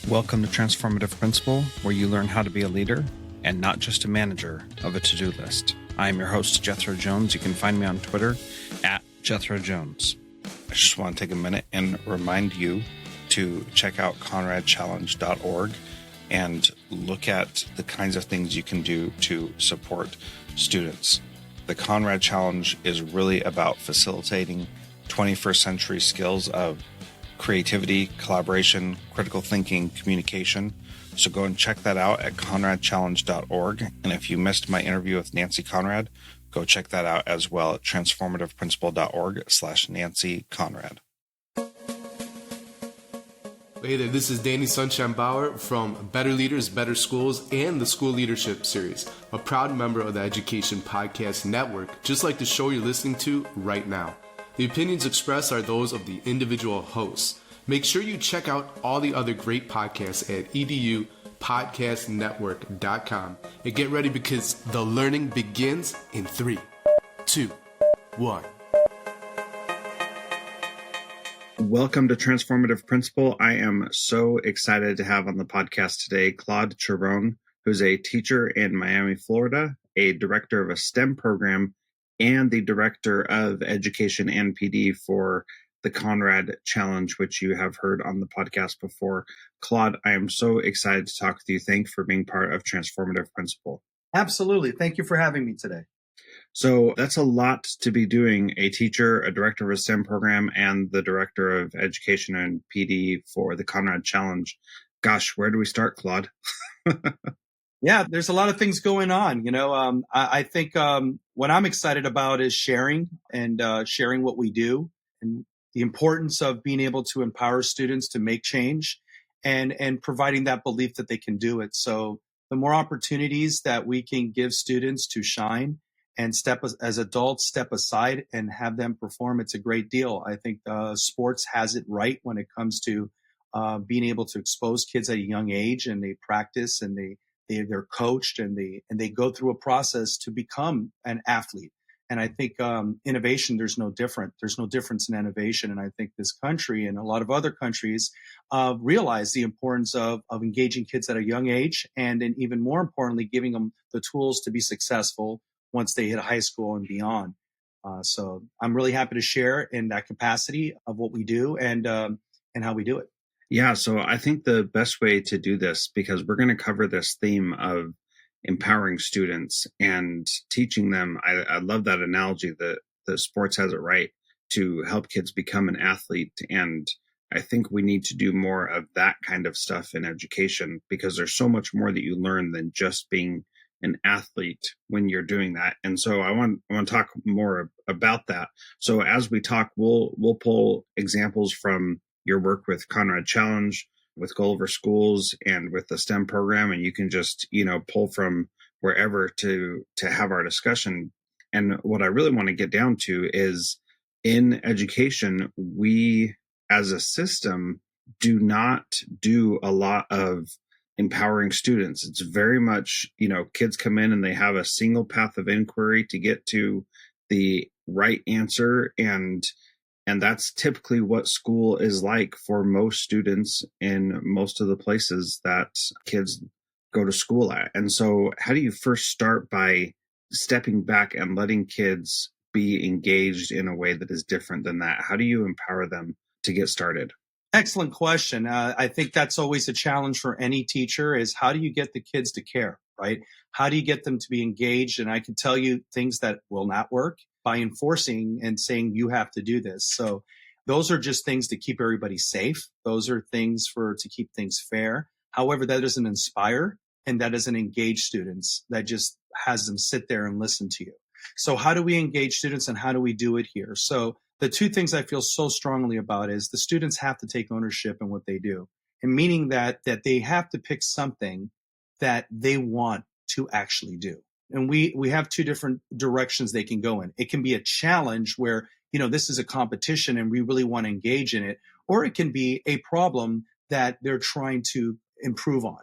Welcome to Transformative Principal, where you learn how to be a leader and not just a manager of a to-do list. I am your host, Jethro Jones. You can find me on Twitter at Jethro Jones. I just want to take a minute and remind you to check out conradchallenge.org and look at the kinds of things you can do to support students. The Conrad Challenge is really about facilitating 21st century skills of creativity, collaboration, critical thinking, communication. So go and check that out at conradchallenge.org. And if you missed my interview with Nancy Conrad, go check that out as well at transformativeprincipal.org/Nancy Conrad. Hey there, this is Danny Sunshine Bauer from Better Leaders, Better Schools and the School Leadership Series, a proud member of the Education Podcast Network, just like the show you're listening to right now. The opinions expressed are those of the individual hosts. Make sure you check out all the other great podcasts at edupodcastnetwork.com and get ready because the learning begins in 3, 2, 1. Welcome to Transformative Principal. I am so excited to have on the podcast today Claude Charron, who's a teacher in Miami, Florida, a director of a STEM program, and the Director of Education and PD for the Conrad Challenge, which you have heard on the podcast before. Claude, I am so excited to talk with you. Thanks for being part of Transformative Principal. Absolutely. Thank you for having me today. So that's a lot to be doing, a teacher, a director of a STEM program, and the Director of Education and PD for the Conrad Challenge. Gosh, where do we start, Claude? Yeah, there's a lot of things going on. I think what I'm excited about is sharing and sharing what we do and the importance of being able to empower students to make change and providing that belief that they can do it. So the more opportunities that we can give students to shine and as adults, step aside and have them perform, it's a great deal. I think sports has it right when it comes to being able to expose kids at a young age, and they practice and they're coached and they go through a process to become an athlete. And I think innovation, there's no difference in innovation. And I think this country and a lot of other countries realize the importance of engaging kids at a young age, and even more importantly, giving them the tools to be successful once they hit high school and beyond. So I'm really happy to share in that capacity of what we do and how we do it. Yeah, so I think the best way to do this, because we're going to cover this theme of empowering students and teaching them. I love that analogy that the sports has it right to help kids become an athlete. And I think we need to do more of that kind of stuff in education, because there's so much more that you learn than just being an athlete when you're doing that. And so I want to talk more about that. So as we talk, we'll pull examples from your work with Conrad Challenge, with Gulliver Schools, and with the STEM program, and you can just, pull from wherever to have our discussion. And what I really want to get down to is, in education, we as a system do not do a lot of empowering students. It's very much, kids come in and they have a single path of inquiry to get to the right answer, and that's typically what school is like for most students in most of the places that kids go to school at. And so how do you first start by stepping back and letting kids be engaged in a way that is different than that? How do you empower them to get started? Excellent question. I think that's always a challenge for any teacher, is how do you get the kids to care, right? How do you get them to be engaged? And I can tell you things that will not work by enforcing and saying you have to do this. So those are just things to keep everybody safe. Those are things to keep things fair. However, that doesn't inspire and that doesn't engage students. That just has them sit there and listen to you. So how do we engage students and how do we do it here? So the two things I feel so strongly about is the students have to take ownership in what they do, and meaning that they have to pick something that they want to actually do. And we have two different directions they can go in. It can be a challenge where, this is a competition and we really want to engage in it, or it can be a problem that they're trying to improve on.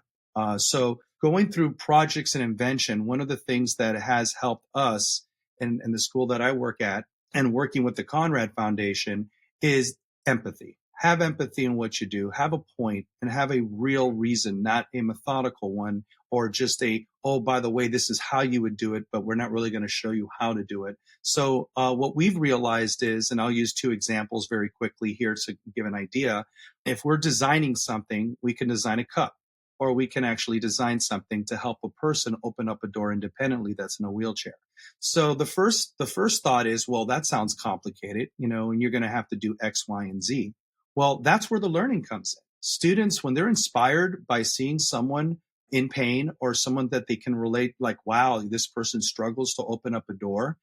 So going through projects and invention, one of the things that has helped us in the school that I work at and working with the Conrad Foundation is empathy. have empathy in what you do, have a point, and have a real reason, not a methodical one, or just oh, by the way, this is how you would do it, but we're not really going to show you how to do it. So what we've realized is, and I'll use two examples very quickly here to give an idea. If we're designing something, we can design a cup, or we can actually design something to help a person open up a door independently that's in a wheelchair. So the first thought is, well, that sounds complicated, and you're going to have to do X, Y, and Z. Well, that's where the learning comes in. Students, when they're inspired by seeing someone in pain or someone that they can relate, like, wow, this person struggles to open up a door,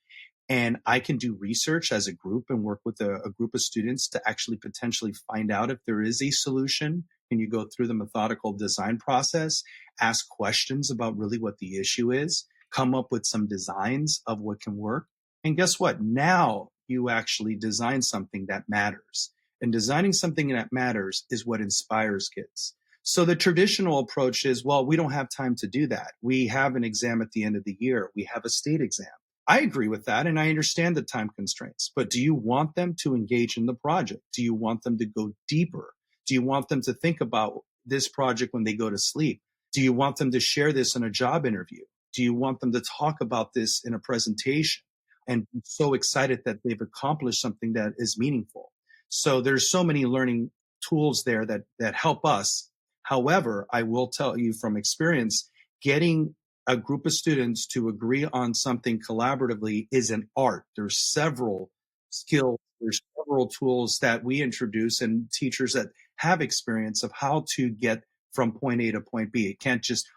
and I can do research as a group and work with a group of students to actually potentially find out if there is a solution. And you go through the methodical design process, ask questions about really what the issue is, come up with some designs of what can work. And guess what? Now you actually design something that matters. And designing something that matters is what inspires kids. So the traditional approach is, well, we don't have time to do that. We have an exam at the end of the year. We have a state exam. I agree with that, and I understand the time constraints, but do you want them to engage in the project? Do you want them to go deeper? Do you want them to think about this project when they go to sleep? Do you want them to share this in a job interview? Do you want them to talk about this in a presentation and be so excited that they've accomplished something that is meaningful? So there's so many learning tools there that help us. However, I will tell you from experience, getting a group of students to agree on something collaboratively is an art. There's several skills, there's several tools that we introduce, and teachers that have experience of how to get from point A to point B. It can't just,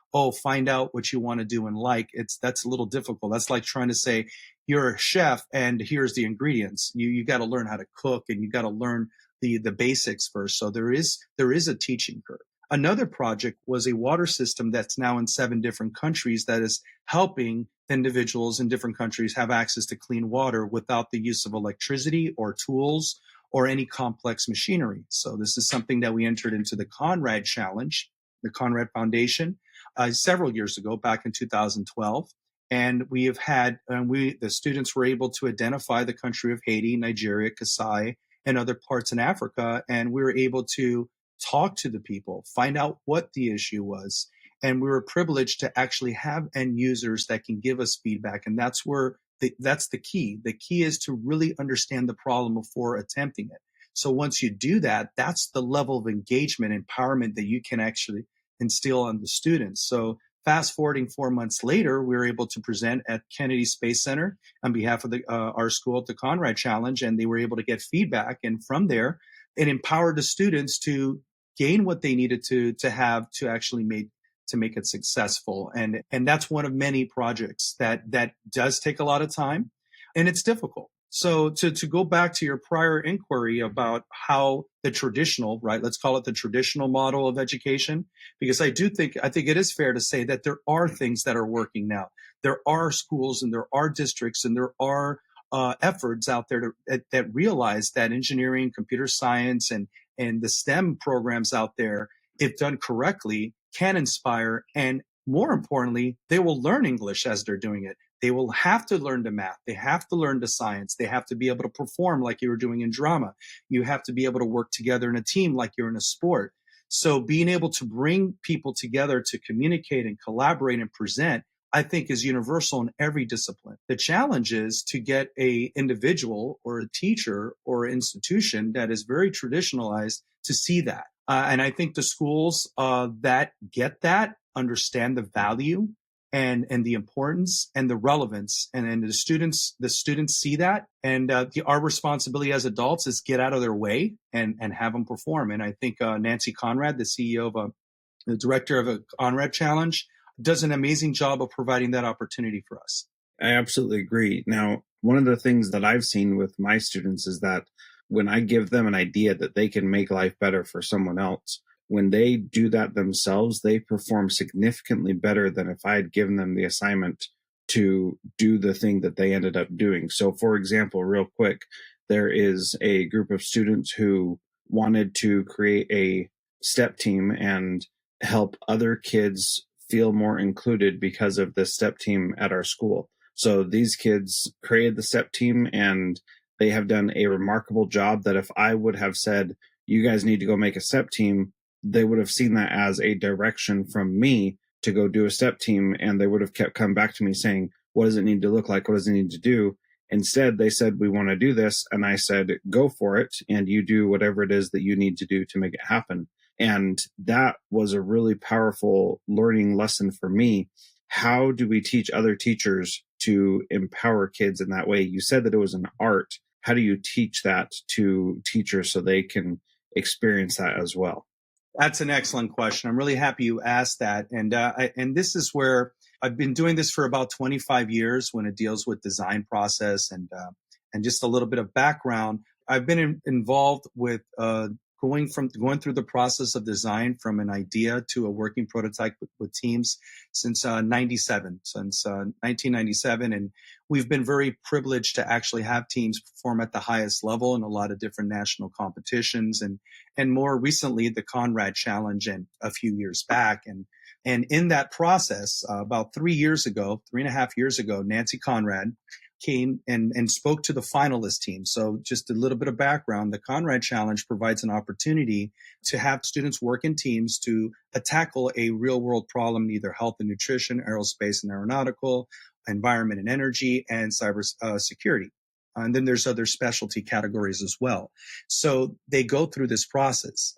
find out what you want to do and like. That's a little difficult. That's like trying to say, you're a chef and here's the ingredients. You got to learn how to cook, and you got to learn the basics first. So there is a teaching curve. Another project was a water system that's now in 7 different countries that is helping individuals in different countries have access to clean water without the use of electricity or tools or any complex machinery. So this is something that we entered into the Conrad Challenge, the Conrad Foundation, several years ago, back in 2012. And we have had, the students were able to identify the country of Haiti, Nigeria, Kasai, and other parts in Africa. And we were able to talk to the people, find out what the issue was. And we were privileged to actually have end users that can give us feedback. And that's where that's the key. The key is to really understand the problem before attempting it. So once you do that, that's the level of engagement, empowerment that you can actually instill on the students. So fast forwarding 4 months later, we were able to present at Kennedy Space Center on behalf of our school at the Conrad Challenge, and they were able to get feedback. And from there, it empowered the students to gain what they needed to have to actually make it successful. And that's one of many projects that does take a lot of time, and it's difficult. So to go back to your prior inquiry about how the traditional, right, let's call it the traditional model of education, because I think it is fair to say that there are things that are working now. There are schools and there are districts and there are efforts out there that realize that engineering, computer science, and the STEM programs out there, if done correctly, can inspire. And more importantly, they will learn English as they're doing it. They will have to learn the math. They have to learn the science. They have to be able to perform like you were doing in drama. You have to be able to work together in a team like you're in a sport. So being able to bring people together to communicate and collaborate and present, I think, is universal in every discipline. The challenge is to get an individual or a teacher or institution that is very traditionalized to see that. And I think the schools that get that understand the value and the importance and the relevance, and the students see that. And our responsibility as adults is get out of their way and have them perform. And I think Nancy Conrad, the CEO the director of a Conrad Challenge, does an amazing job of providing that opportunity for us. I absolutely agree. Now, one of the things that I've seen with my students is that when I give them an idea that they can make life better for someone else, when they do that themselves, they perform significantly better than if I had given them the assignment to do the thing that they ended up doing. So, for example, real quick, there is a group of students who wanted to create a STEP team and help other kids feel more included because of the STEP team at our school. So these kids created the STEP team, and they have done a remarkable job that if I would have said, you guys need to go make a step team, they would have seen that as a direction from me to go do a step team. And they would have kept come back to me saying, what does it need to look like? What does it need to do? Instead, they said, we want to do this. And I said, go for it. And you do whatever it is that you need to do to make it happen. And that was a really powerful learning lesson for me. How do we teach other teachers to empower kids in that way? You said that it was an art. How do you teach that to teachers so they can experience that as well? That's an excellent question. I'm really happy you asked that. And this is where I've been doing this for about 25 years when it deals with design process and just a little bit of background. I've been involved with going through the process of design from an idea to a working prototype with teams since 1997. And we've been very privileged to actually have teams perform at the highest level in a lot of different national competitions and more recently the Conrad Challenge and a few years back. And in that process, about 3.5 years ago, Nancy Conrad came and spoke to the finalist team. So just a little bit of background, the Conrad Challenge provides an opportunity to have students work in teams to tackle a real world problem, either health and nutrition, aerospace and aeronautical, environment and energy, and cyber security. And then there's other specialty categories as well. So they go through this process.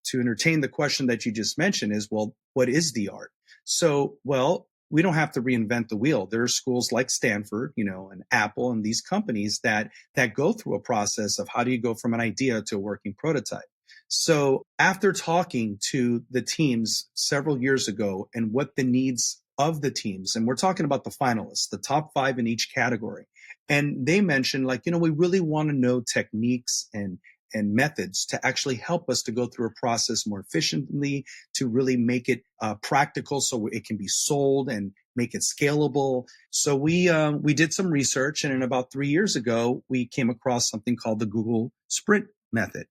To entertain the question that you just mentioned is, well, what is the art? So, well, we don't have to reinvent the wheel. There are schools like Stanford, and Apple and these companies that go through a process of how do you go from an idea to a working prototype. So after talking to the teams several years ago and what the needs of the teams, and we're talking about the finalists, the top 5 in each category, and they mentioned we really want to know techniques and methods to actually help us to go through a process more efficiently, to really make it practical so it can be sold and make it scalable. So we did some research, and about 3 years ago, we came across something called the Google Sprint method.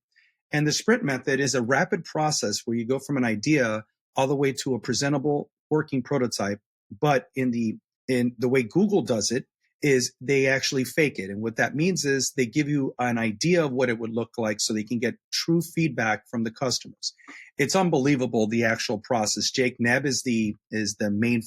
And the Sprint method is a rapid process where you go from an idea all the way to a presentable working prototype. But in the way Google does it, is they actually fake it. And what that means is they give you an idea of what it would look like so they can get true feedback from the customers. It's unbelievable, the actual process. Jake Nebb is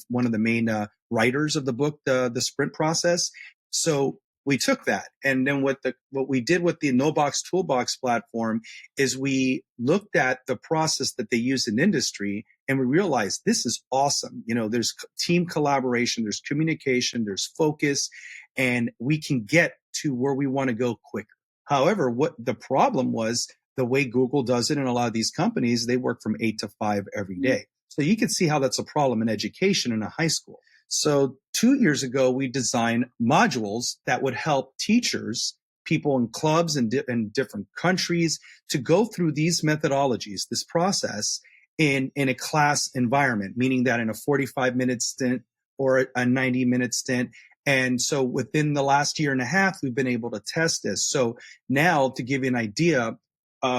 one of the main writers of the book, the Sprint process. So we took that. And then what we did with the NoBox Toolbox platform is we looked at the process that they use in industry, and we realized this is awesome. There's team collaboration, there's communication, there's focus, and we can get to where we want to go quicker. However, what the problem was, the way Google does it in a lot of these companies, they work from 8 to 5 every day. So you can see how that's a problem in education in a high school. So 2 years ago, we designed modules that would help teachers, people in clubs in different countries, to go through these methodologies, this process in a class environment, meaning that in a 45-minute stint or a 90-minute stint. And so within the last 1.5 years, we've been able to test this. So now, to give you an idea,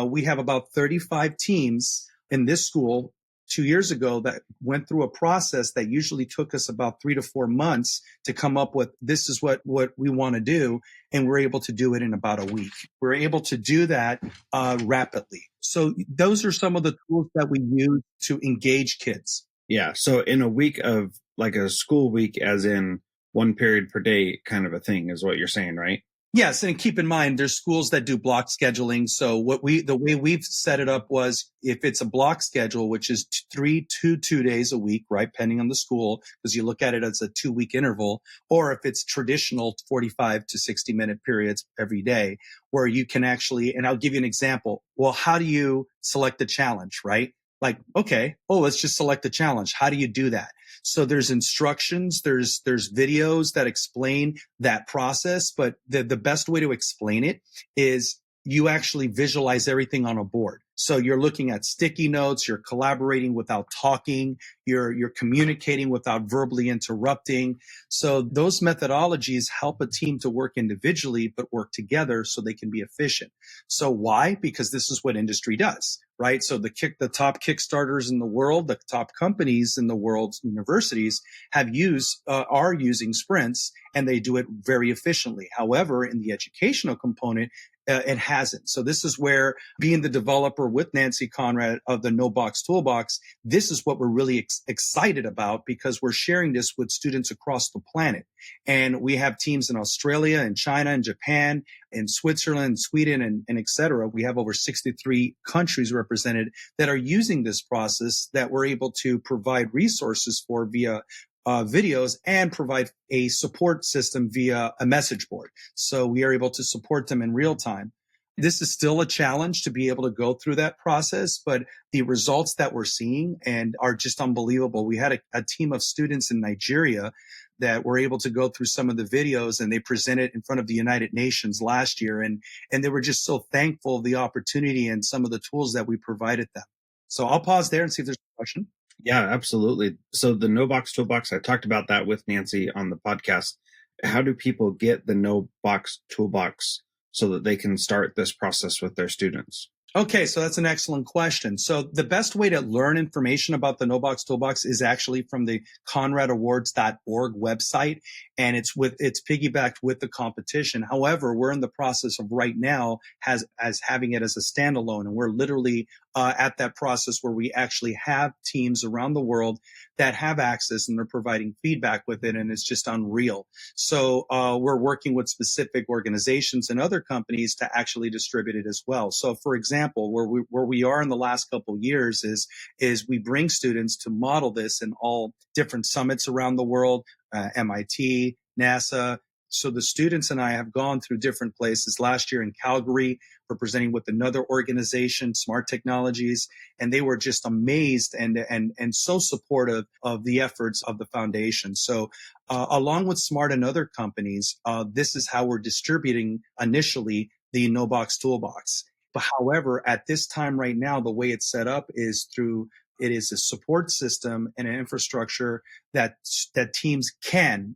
we have about 35 teams in this school 2 years ago that went through a process that usually took us about 3 to 4 months to come up with, this is what we want to do. And we're able to do it in about a week. We're able to do that rapidly. So those are some of the tools that we use to engage kids. Yeah. So in a week of like a school week, as in 1 period per day kind of a thing is what you're saying, right? Yes, and keep in mind, there's schools that do block scheduling. So the way we've set it up was, if it's a block schedule, which is 3 to 2 days a week, right, depending on the school, because you look at it as a 2-week interval, or if it's traditional 45 to 60-minute periods every day, where you can actually, and I'll give you an example. Well, how do you select a challenge, right? Like, okay, let's just select a challenge. How do you do that? So there's instructions, there's videos that explain that process, but the best way to explain it is you actually visualize everything on a board. So you're looking at sticky notes, you're collaborating without talking, you're communicating without verbally interrupting. So those methodologies help a team to work individually, but work together so they can be efficient. So why? Because this is what industry does, right? So the top Kickstarters in the world, the top companies in the world's universities are using sprints, and they do it very efficiently. However, in the educational component, it hasn't. So this is where, being the developer with Nancy Conrad of the No Box Toolbox, this is what we're really excited about, because we're sharing this with students across the planet. And we have teams in Australia and China and Japan and Switzerland, Sweden, and et cetera. We have over 63 countries represented that are using this process, that we're able to provide resources for via videos, and provide a support system via a message board. So we are able to support them in real time. This is still a challenge to be able to go through that process, but the results that we're seeing and are just unbelievable. We had a team of students in Nigeria that were able to go through some of the videos, and they presented in front of the United Nations last year. And they were just so thankful of the opportunity and some of the tools that we provided them. So I'll pause there and see if there's a question. Yeah, absolutely. So the No Box Toolbox, I talked about that with Nancy on the podcast. How do people get the No Box Toolbox so that they can start this process with their students? Okay, so that's an excellent question. So the best way to learn information about the No Box Toolbox is actually from the conradawards.org website, and it's piggybacked with the competition. However, we're in the process of right now as having it as a standalone, and we're literally at that process where we actually have teams around the world that have access, and they're providing feedback with it, and it's just unreal. So we're working with specific organizations and other companies to actually distribute it as well. So for example, where we are in the last couple of years is we bring students to model this in all different summits around the world, MIT, NASA. So the students and I have gone through different places. Last year in Calgary, representing with another organization, Smart Technologies, and they were just amazed and so supportive of the efforts of the foundation. So along with Smart and other companies, this is how we're distributing initially the No Box Toolbox. But however, at this time right now, the way it's set up is it is a support system and an infrastructure that teams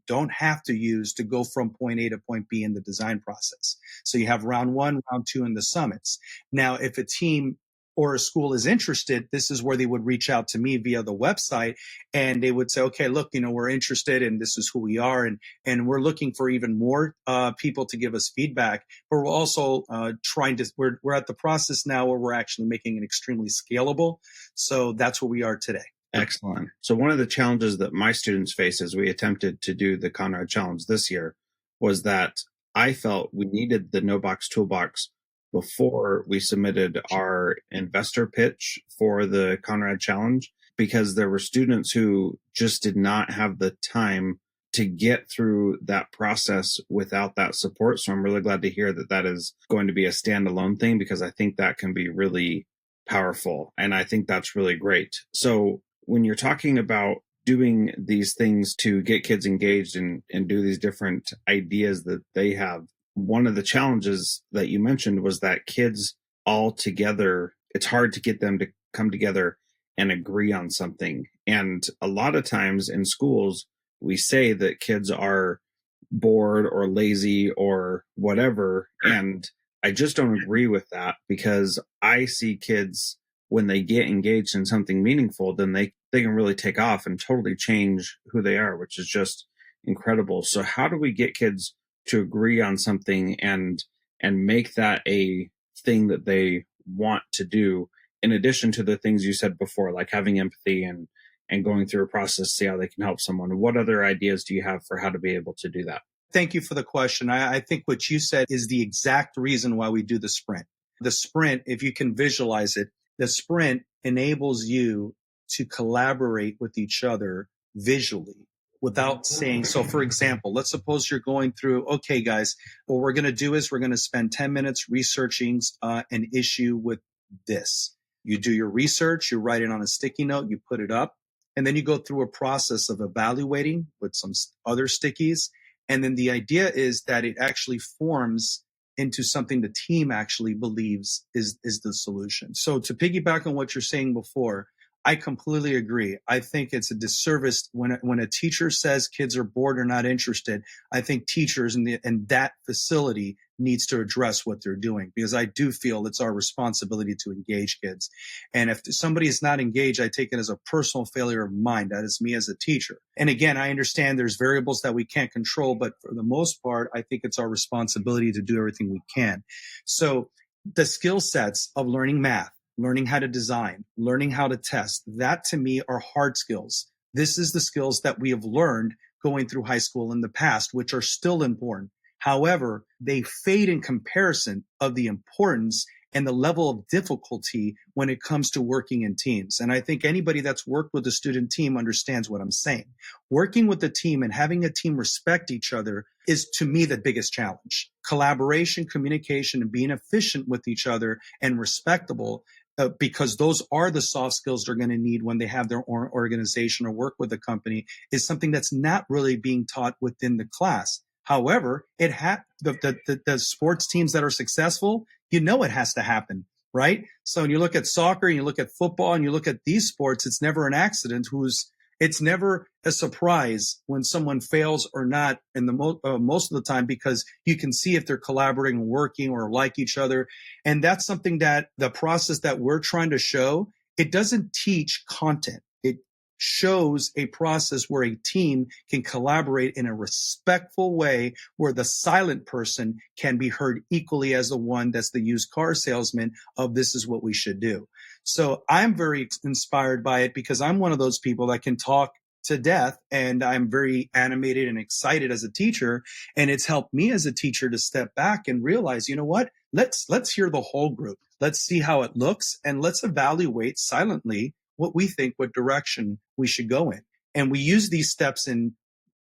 don't have to use to go from point A to point B in the design process. So you have round 1, round 2 in the summits. Now, if a team or a school is interested, this is where they would reach out to me via the website, and they would say, okay, look, we're interested, and this is who we are, and we're looking for even more people to give us feedback. But we're also we're at the process now where we're actually making it extremely scalable. So that's where we are today. Excellent. So one of the challenges that my students face as we attempted to do the Conrad Challenge this year was that I felt we needed the No Box Toolbox before we submitted our investor pitch for the Conrad Challenge, because there were students who just did not have the time to get through that process without that support. So I'm really glad to hear that that is going to be a standalone thing, because I think that can be really powerful. And I think that's really great. So when you're talking about doing these things to get kids engaged and do these different ideas that they have, one of the challenges that you mentioned was that kids all together, it's hard to get them to come together and agree on something. And a lot of times in schools, we say that kids are bored or lazy or whatever. And I just don't agree with that, because I see kids, when they get engaged in something meaningful, then they can really take off and totally change who they are, which is just incredible. So how do we get kids to agree on something and make that a thing that they want to do, in addition to the things you said before, like having empathy and going through a process, see how they can help someone? What other ideas do you have for how to be able to do that? Thank you for the question. I think what you said is the exact reason why we do the sprint. The sprint, if you can visualize it, the sprint enables you to collaborate with each other visually without saying. So for example, let's suppose you're going through, okay, guys, what we're going to do is we're going to spend 10 minutes researching an issue with this. You do your research, you write it on a sticky note, you put it up, and then you go through a process of evaluating with some other stickies. And then the idea is that it actually forms into something the team actually believes is the solution. So to piggyback on what you're saying before, I completely agree. I think it's a disservice when a teacher says kids are bored or not interested. I think teachers in that facility needs to address what they're doing, because I do feel it's our responsibility to engage kids. And if somebody is not engaged, I take it as a personal failure of mine. That is me as a teacher. And again, I understand there's variables that we can't control, but for the most part, I think it's our responsibility to do everything we can. So the skill sets of learning math, learning how to design, learning how to test, that to me are hard skills. This is the skills that we have learned going through high school in the past, which are still important. However, they fade in comparison of the importance and the level of difficulty when it comes to working in teams. And I think anybody that's worked with a student team understands what I'm saying. Working with a team and having a team respect each other is, to me, the biggest challenge. Collaboration, communication, and being efficient with each other and respectable, because those are the soft skills they're going to need when they have their organization or work with a company, is something that's not really being taught within the class. However, the sports teams that are successful, it has to happen, right? So when you look at soccer, and you look at football, and you look at these sports, it's never an accident. It's never a surprise when someone fails or not, in the most of the time, because you can see if they're collaborating and working or like each other. And that's something that the process that we're trying to show, it doesn't teach content. It shows a process where a team can collaborate in a respectful way, where the silent person can be heard equally as the one that's the used car salesman of this is what we should do. So I'm very inspired by it, because I'm one of those people that can talk to death, and I'm very animated and excited as a teacher. And it's helped me as a teacher to step back and realize, you know what, let's hear the whole group. Let's see how it looks, and let's evaluate silently what direction we should go in. And we use these steps in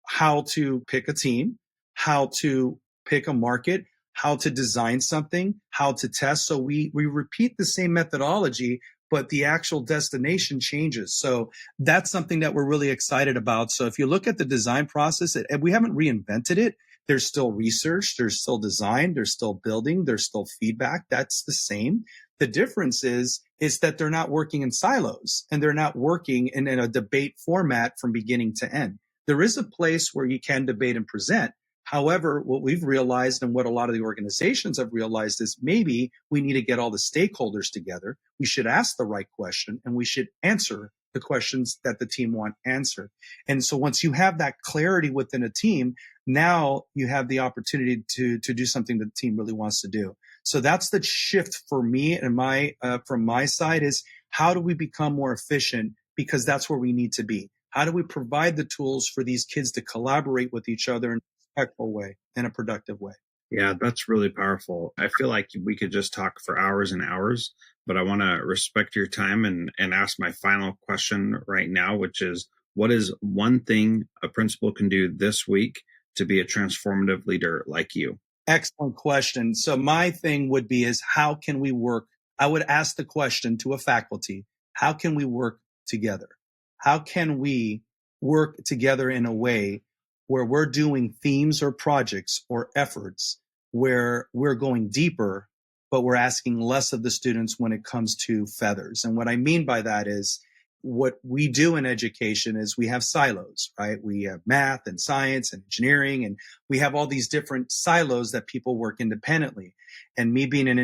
how to pick a team, how to pick a market, how to design something, how to test. So we repeat the same methodology, but the actual destination changes. So that's something that we're really excited about. So if you look at the design process, we haven't reinvented it. There's still research, there's still design, there's still building, there's still feedback. That's the same. The difference is that they're not working in silos, and they're not working in a debate format from beginning to end. There is a place where you can debate and present. However, what we've realized, and what a lot of the organizations have realized, is maybe we need to get all the stakeholders together. We should ask the right question, and we should answer the questions that the team want answered. And so once you have that clarity within a team, now you have the opportunity to do something that the team really wants to do. So that's the shift for me and from my side, is how do we become more efficient? Because that's where we need to be. How do we provide the tools for these kids to collaborate with each other in a respectful way, in a productive way? Yeah, that's really powerful. I feel like we could just talk for hours and hours, but I want to respect your time and ask my final question right now, which is, what is one thing a principal can do this week to be a transformative leader like you? Excellent question. So my thing would be is, how can we work? I would ask the question to a faculty, how can we work together? How can we work together in a way where we're doing themes or projects or efforts where we're going deeper, but we're asking less of the students when it comes to feathers? And what I mean by that is, what we do in education is we have silos, right? We have math and science and engineering, and we have all these different silos that people work independently. And me being an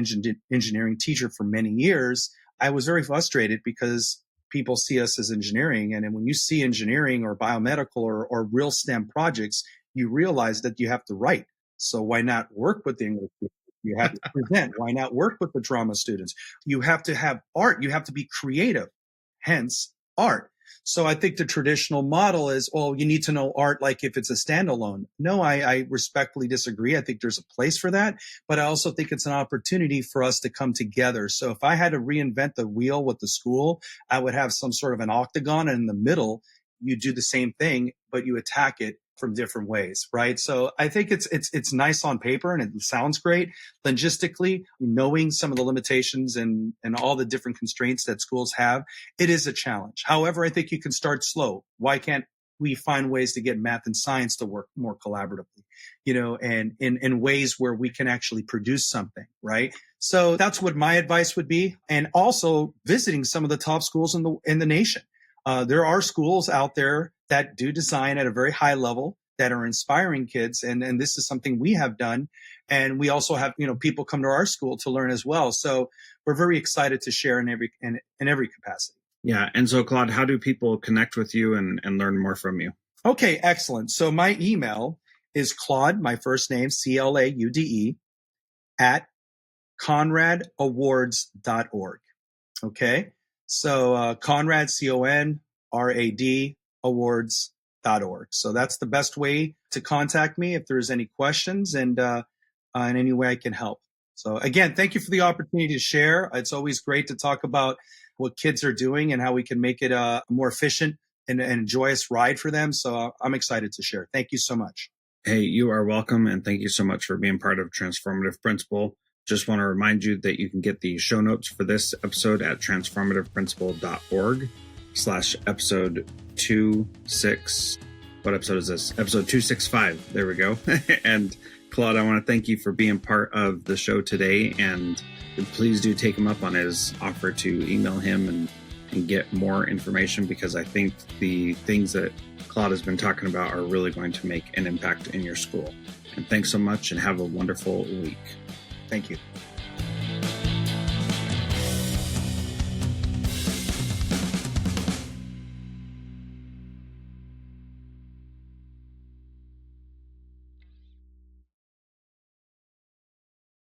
engineering teacher for many years, I was very frustrated because people see us as engineering. And then when you see engineering or biomedical or real STEM projects, you realize that you have to write. So why not work with the English people? You have to present. Why not work with the drama students? You have to have art. You have to be creative. Hence art. So I think the traditional model is, oh, you need to know art like if it's a standalone. No, I respectfully disagree. I think there's a place for that, but I also think it's an opportunity for us to come together. So if I had to reinvent the wheel with the school, I would have some sort of an octagon, and in the middle, you do the same thing, but you attack it from different ways, right? So I think it's nice on paper and it sounds great. Logistically, knowing some of the limitations and all the different constraints that schools have, it is a challenge. However, I think you can start slow. Why can't we find ways to get math and science to work more collaboratively, and in ways where we can actually produce something, right? So that's what my advice would be. And also visiting some of the top schools in the nation. There are schools out there that do design at a very high level, that are inspiring kids. And this is something we have done. And we also have, people come to our school to learn as well. So we're very excited to share in every capacity. Yeah. And so, Claude, how do people connect with you and learn more from you? Okay, excellent. So my email is Claude, my first name, CLAUDE, at conradawards.org. Okay. So Conrad, CONRAD, awards.org. So that's the best way to contact me if there's any questions and in any way I can help. So again, thank you for the opportunity to share. It's always great to talk about what kids are doing and how we can make it a more efficient and joyous ride for them. So I'm excited to share. Thank you so much. Hey, you are welcome. And thank you so much for being part of Transformative Principal. Just want to remind you that you can get the show notes for this episode at transformativeprincipal.org/episode 26. What episode is this? Episode 265. There we go. And Claude, I want to thank you for being part of the show today. And please do take him up on his offer to email him and get more information, because I think the things that Claude has been talking about are really going to make an impact in your school. And thanks so much and have a wonderful week. Thank you.